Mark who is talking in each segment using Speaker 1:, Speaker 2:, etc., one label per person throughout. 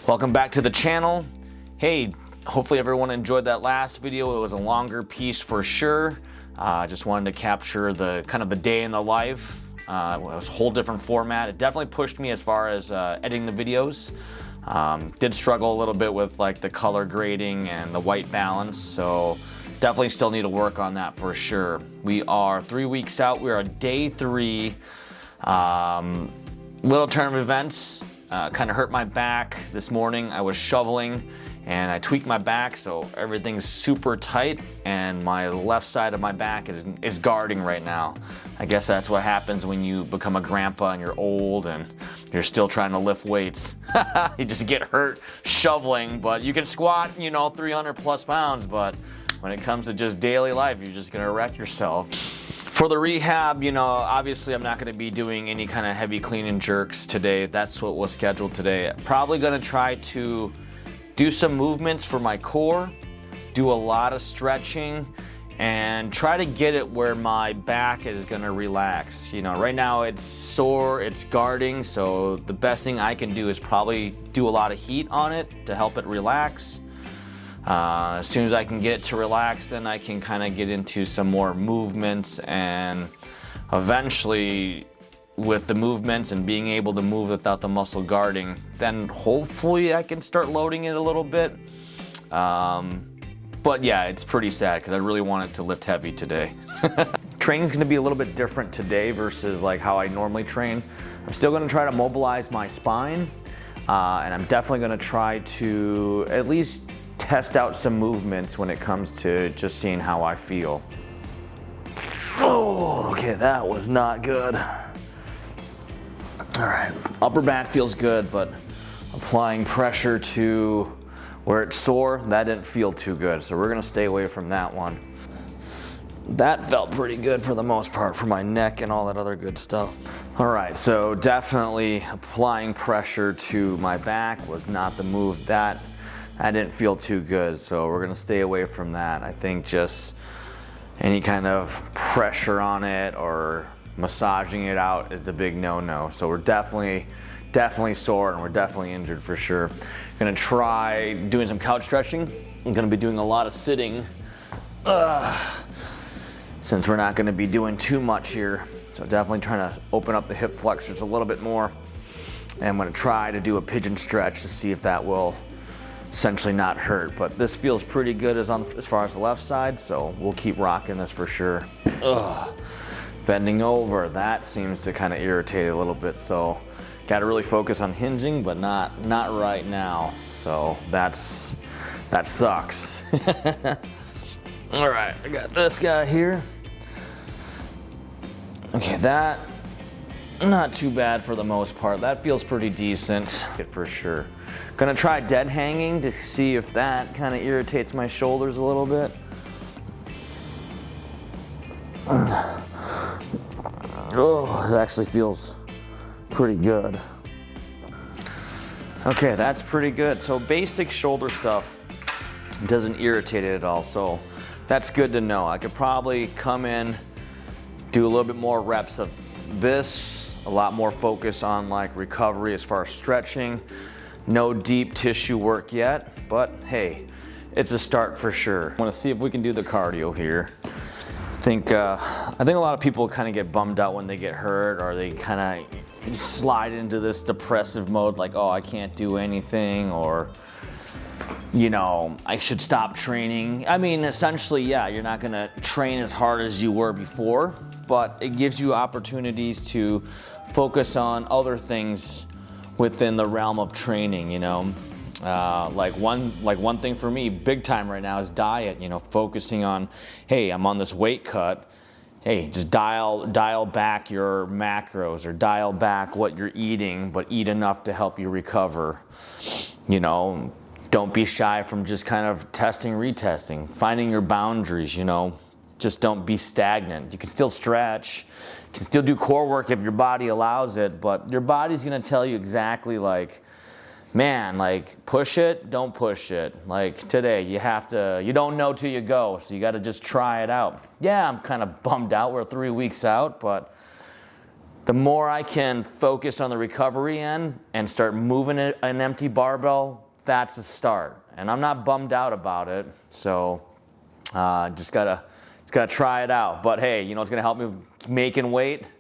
Speaker 1: Welcome back to the channel. Hey, hopefully everyone enjoyed that last video. It was a longer piece for sure. I just wanted to capture the kind of the day in the life. It was a whole different format. It definitely pushed me as far as editing the videos. Did struggle a little bit with like the color grading and the white balance, so definitely still need to work on that for sure. We are 3 weeks out. We are on day 3. Little term events. Kind of hurt my back this morning. I was shoveling and I tweaked my back, so everything's super tight, and my left side of my back is guarding right now. I guess that's what happens when you become a grandpa and you're old and you're still trying to lift weights. You just get hurt shoveling, but you can squat, 300 plus pounds, but when it comes to just daily life, you're just gonna wreck yourself. For the rehab, obviously I'm not going to be doing any kind of heavy clean and jerks today. That's what was scheduled today. Probably going to try to do some movements for my core, do a lot of stretching, and try to get it where my back is going to relax. Right now it's sore, it's guarding, so the best thing I can do is probably do a lot of heat on it to help it relax. As soon as I can get it to relax, then I can kind of get into some more movements, and eventually with the movements and being able to move without the muscle guarding, then hopefully I can start loading it a little bit. But yeah, it's pretty sad because I really wanted to lift heavy today. Training's going to be a little bit different today versus like how I normally train. I'm still going to try to mobilize my spine, and I'm definitely going to try to at least test out some movements when it comes to just seeing how I feel. Oh, okay, that was not good. All right, upper back feels good, but applying pressure to where it's sore, that didn't feel too good, so we're gonna stay away from that one. That felt pretty good for the most part for my neck and all that other good stuff. All right, so definitely applying pressure to my back was not the move. That didn't feel too good, so we're gonna stay away from that. I think just any kind of pressure on it or massaging it out is a big no-no. So we're definitely sore, and we're definitely injured for sure. Gonna try doing some couch stretching. I'm gonna be doing a lot of sitting since we're not gonna be doing too much here. So definitely trying to open up the hip flexors a little bit more. And I'm gonna try to do a pigeon stretch to see if that will essentially not hurt, but this feels pretty good as far as the left side, so we'll keep rocking this for sure. Bending over, that seems to kind of irritate it a little bit, so got to really focus on hinging, but not right now, so that sucks. All right, I got this guy here. Okay, that not too bad for the most part. That feels pretty decent for sure. Gonna try dead hanging to see if that kind of irritates my shoulders a little bit. Oh, it actually feels pretty good. Okay, that's pretty good. So basic shoulder stuff doesn't irritate it at all, so that's good to know. I could probably come in, do a little bit more reps of this, a lot more focus on like recovery as far as stretching. No deep tissue work yet, but hey, it's a start for sure. I want to see if we can do the cardio here. I think a lot of people kind of get bummed out when they get hurt, or they kind of slide into this depressive mode like, oh, I can't do anything, or I should stop training. I mean, essentially, yeah, you're not going to train as hard as you were before, but it gives you opportunities to focus on other things within the realm of training, like one thing for me, big time right now, is diet. Focusing on, hey, I'm on this weight cut. Hey, just dial back your macros, or dial back what you're eating, but eat enough to help you recover. Don't be shy from just kind of testing, retesting, finding your boundaries. Just don't be stagnant. You can still stretch. You can still do core work if your body allows it, but your body's gonna tell you exactly like, man, like push it, don't push it. Like today, you don't know till you go, so you gotta just try it out. Yeah, I'm kind of bummed out, we're 3 weeks out, but the more I can focus on the recovery end and start moving an empty barbell, that's a start. And I'm not bummed out about it, so just gotta try it out. But hey, you know what's gonna help me making weight?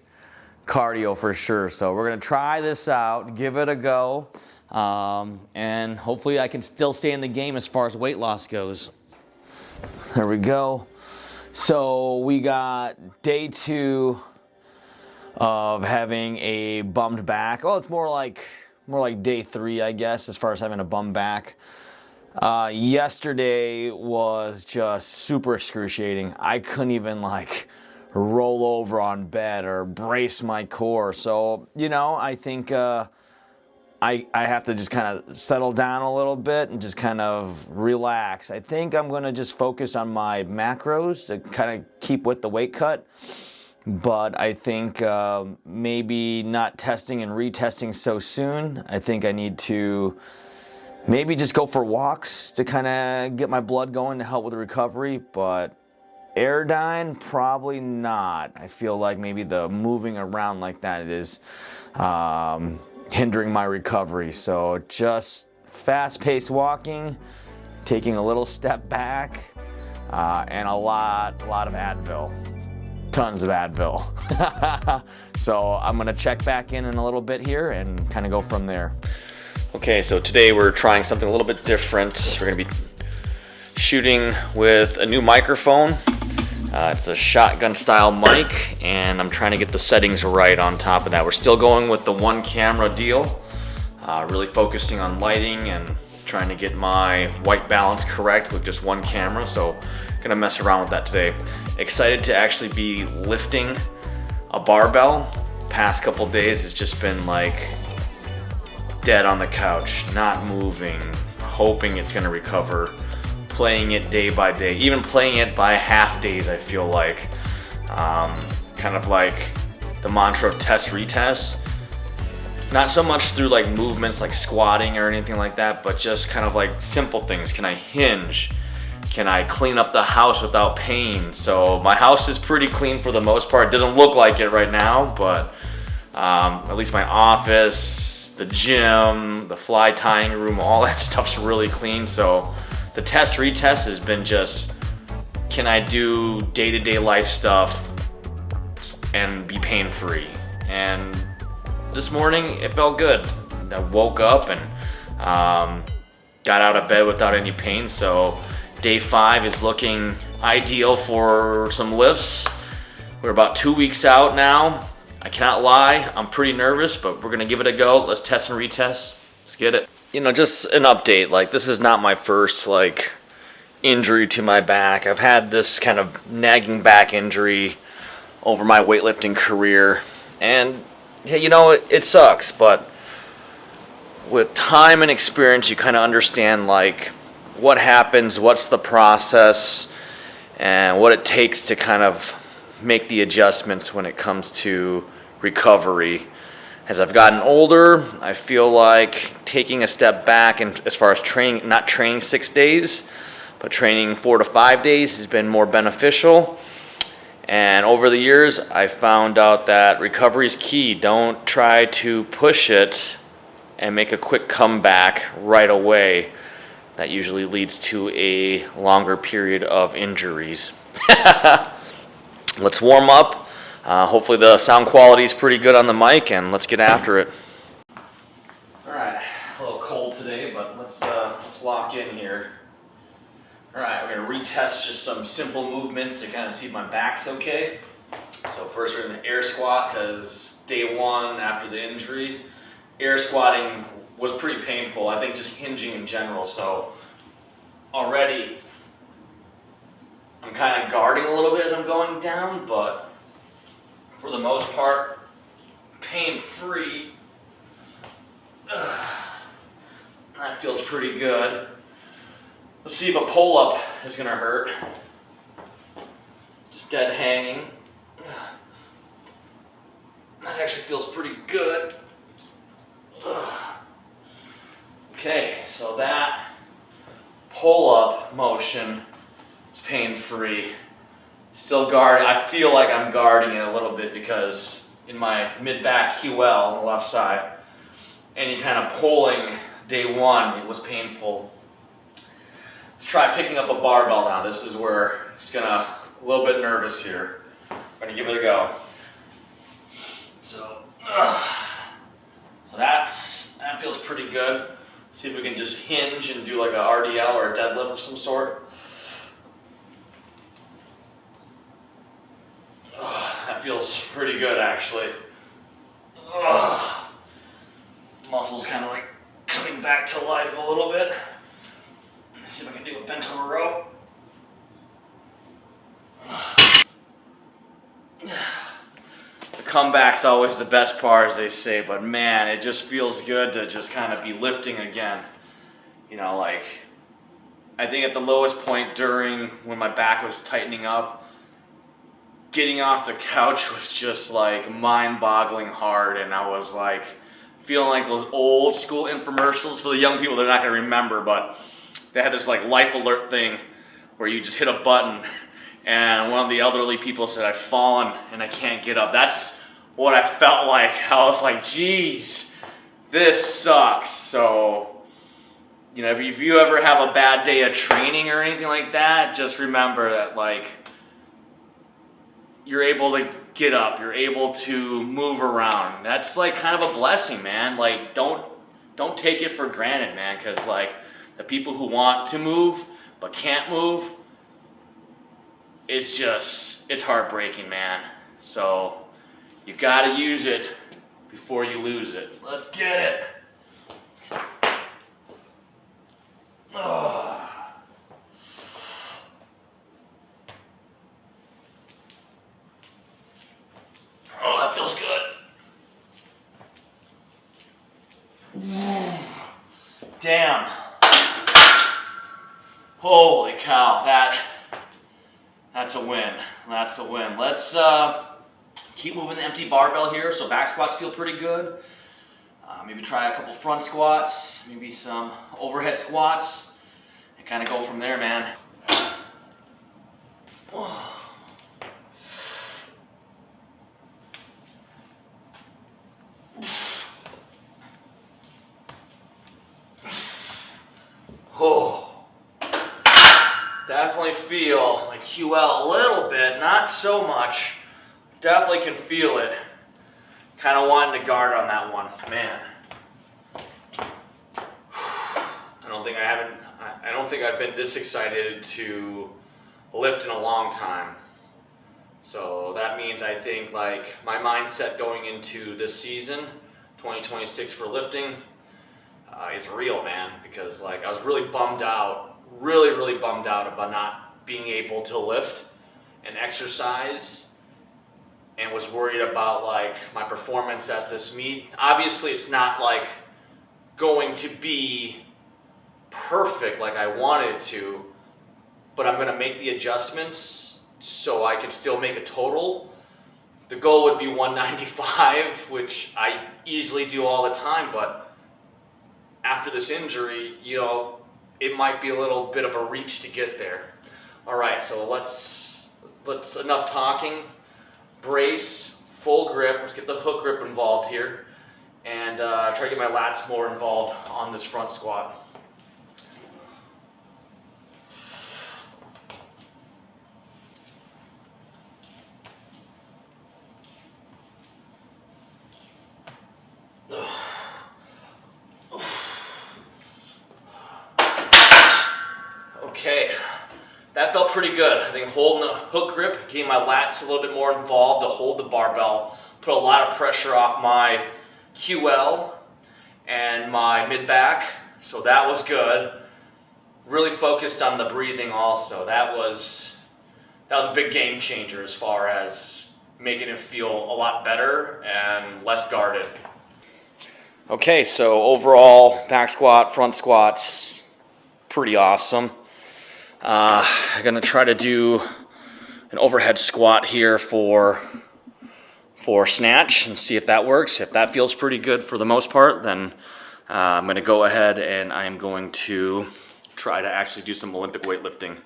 Speaker 1: Cardio for sure. So we're gonna try this out, give it a go, and hopefully I can still stay in the game as far as weight loss goes. There we go. So we got day 2 of having a bummed back. Oh, it's more like day 3, I guess, as far as having a bum back. Yesterday was just super excruciating. I couldn't even like roll over on bed or brace my core. So, you know, I think I have to just kind of settle down a little bit and just kind of relax. I think I'm going to just focus on my macros to kind of keep with the weight cut. But I think maybe not testing and retesting so soon. I think I need to maybe just go for walks to kind of get my blood going to help with the recovery. But Airdyne, probably not. I feel like maybe the moving around like that is hindering my recovery. So just fast-paced walking, taking a little step back, and a lot of Advil. Tons of Advil. So I'm gonna check back in a little bit here and kind of go from there. Okay, so today we're trying something a little bit different. We're gonna be shooting with a new microphone. It's a shotgun style mic, and I'm trying to get the settings right on top of that. We're still going with the 1 camera deal, really focusing on lighting and trying to get my white balance correct with just 1 camera. So gonna mess around with that today. Excited to actually be lifting a barbell. Past couple days it's just been like dead on the couch, not moving, hoping it's gonna recover, playing it day by day, even playing it by half days. I feel like kind of like the mantra of test retest, not so much through like movements like squatting or anything like that, but just kind of like simple things. Can I hinge? Can I clean up the house without pain? So my house is pretty clean for the most part. It doesn't look like it right now, but at least my office, the gym, the fly tying room, all that stuff's really clean. So the test retest has been just, can I do day-to-day life stuff and be pain-free? And this morning it felt good. I woke up and got out of bed without any pain. So day 5 is looking ideal for some lifts. We're about 2 weeks out now. I cannot lie, I'm pretty nervous, but we're gonna give it a go. Let's test and retest. Let's get it. You know, just an update, like this is not my first like injury to my back. I've had this kind of nagging back injury over my weightlifting career, and yeah, you know, it sucks, but with time and experience you kind of understand like what happens, what's the process, and what it takes to kind of make the adjustments when it comes to recovery. As I've gotten older, I feel like taking a step back, and as far as training, not training 6 days, but training 4 to 5 days has been more beneficial. And over the years, I found out that recovery is key. Don't try to push it and make a quick comeback right away. That usually leads to a longer period of injuries. Let's warm up. Hopefully the sound quality is pretty good on the mic, and let's get after it. All right, a little cold today, but let's lock in here. All right, we're gonna retest just some simple movements to kind of see if my back's okay. So first we're gonna air squat, because day 1 after the injury, air squatting was pretty painful. I think just hinging in general. So already I'm kind of guarding a little bit as I'm going down, but for the most part, pain-free. That feels pretty good. Let's see if a pull-up is gonna hurt. Just dead hanging. That actually feels pretty good. Okay, so that pull-up motion is pain-free. Still guarding. I feel like I'm guarding it a little bit because in my mid-back QL on the left side. Any kind of pulling day one, it was painful. Let's try picking up a barbell now. This is where it's a little bit nervous here. I'm gonna give it a go. So that feels pretty good. See if we can just hinge and do like a RDL or a deadlift of some sort. That feels pretty good actually. Muscles kind of like coming back to life a little bit. Let me see if I can do a bent over row. The comeback's always the best part, as they say, but man, it just feels good to just kind of be lifting again. You know, like, I think at the lowest point when my back was tightening up, getting off the couch was just like mind-boggling hard, and I was like feeling like those old school infomercials. For the young people, they're not going to remember, but they had this like life alert thing where you just hit a button and one of the elderly people said, "I've fallen and I can't get up." That's what I felt like. I was like, geez, this sucks. So, you know, if you ever have a bad day of training or anything like that, just remember that like you're able to get up, you're able to move around. That's like kind of a blessing, man. Like don't take it for granted, man, because like the people who want to move but can't move, it's heartbreaking, man. So you gotta use it before you lose it. Let's get it. Oh, that feels good. Damn. Holy cow, that's a win. That's a win. Let's keep moving the empty barbell here. So back squats feel pretty good. Maybe try a couple front squats, maybe some overhead squats, and kind of go from there, man. Oh, definitely feel my QL a little bit, not so much. Definitely can feel it. Kind of wanting to guard on that one, man. I don't think I've been this excited to lift in a long time. So that means I think like my mindset going into this season, 2026 for lifting, is real, man. Because like I was really bummed out, really bummed out about not being able to lift and exercise, and was worried about like my performance at this meet. Obviously, it's not like going to be perfect like I wanted to, but I'm gonna make the adjustments so I can still make a total. The goal would be 195, which I easily do all the time, but after this injury, you know, it might be a little bit of a reach to get there. All right, so let's enough talking. Brace, full grip. Let's get the hook grip involved here, and try to get my lats more involved on this front squat. Okay, that felt pretty good. I think holding the hook grip, getting my lats a little bit more involved to hold the barbell, put a lot of pressure off my QL and my mid-back, so that was good. Really focused on the breathing also. That was a big game changer as far as making it feel a lot better and less guarded. Okay, so overall, back squat, front squats, pretty awesome. I'm gonna try to do an overhead squat here for snatch and see if that works. If that feels pretty good for the most part, then I'm gonna go ahead and I'm going to try to actually do some Olympic weightlifting.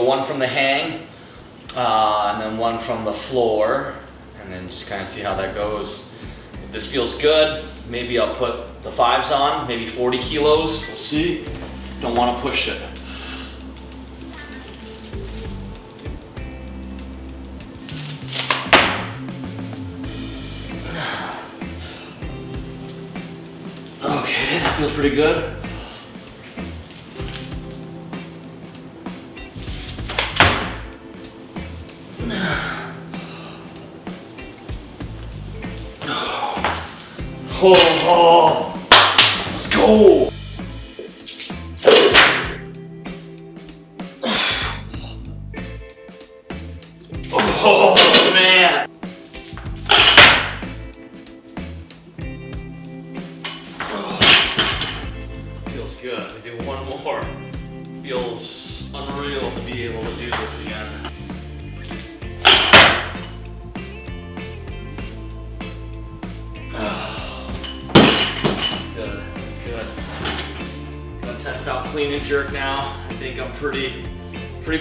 Speaker 1: One from the hang, and then one from the floor, and then just kind of see how that goes. If this feels good, maybe I'll put the 5s on, maybe 40 kilos. We'll see. Don't want to push it. Okay, that feels pretty good. Oh, let's go. Oh man. Feels good. I do one more. Feels unreal to be able to do this again. That's good. Gonna test out clean and jerk now. I think I'm pretty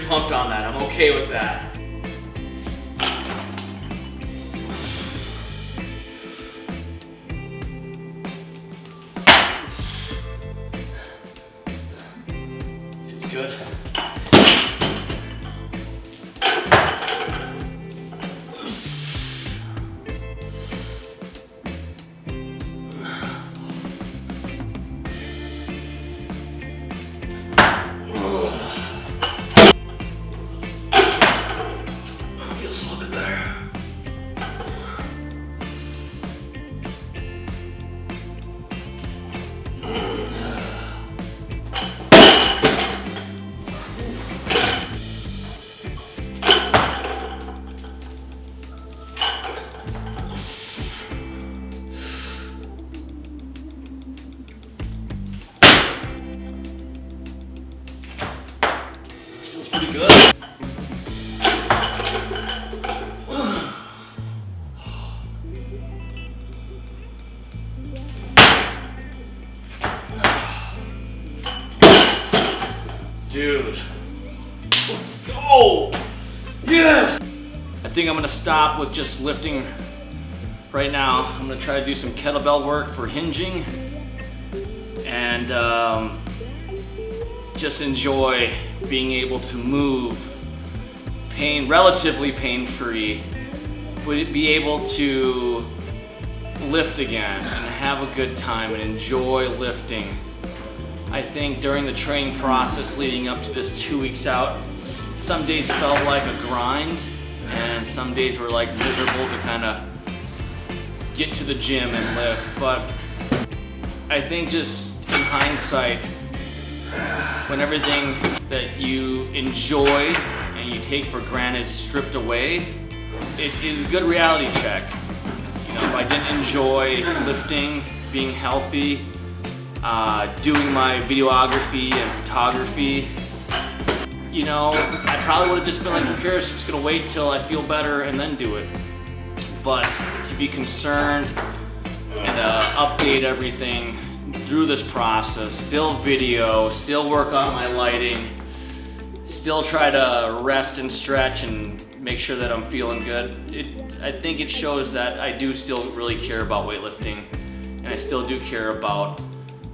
Speaker 1: pumped on that. I'm okay with that. Feels good. Feels a little bit better. Feels pretty good. Dude, let's go! Yes! I think I'm gonna stop with just lifting right now. I'm gonna try to do some kettlebell work for hinging and just enjoy being able to move relatively pain-free, but be able to lift again and have a good time and enjoy lifting. I think during the training process leading up to this 2 weeks out, some days felt like a grind and some days were like miserable to kind of get to the gym and lift. But I think just in hindsight, when everything that you enjoy and you take for granted stripped away, it is a good reality check. You know, if I didn't enjoy lifting, being healthy, doing my videography and photography, you know, I probably would have just been like, who cares, I'm just gonna wait till I feel better and then do it. But to be concerned and update everything through this process, still video, still work on my lighting, still try to rest and stretch and make sure that I'm feeling good, I think it shows that I do still really care about weightlifting, and I still do care about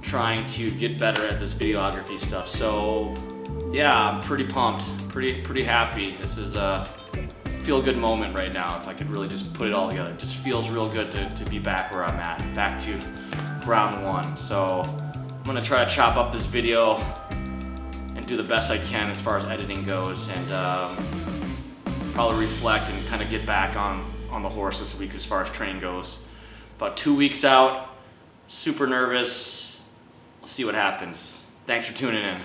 Speaker 1: trying to get better at this videography stuff. So yeah, I'm pretty pumped, pretty happy. This is a feel-good moment right now. If I could really just put it all together, it just feels real good to be back where I'm at, back to ground one. So I'm gonna try to chop up this video and do the best I can as far as editing goes, and probably reflect and kind of get back on the horse this week as far as training goes. About 2 weeks out, super nervous. We'll see what happens. Thanks for tuning in.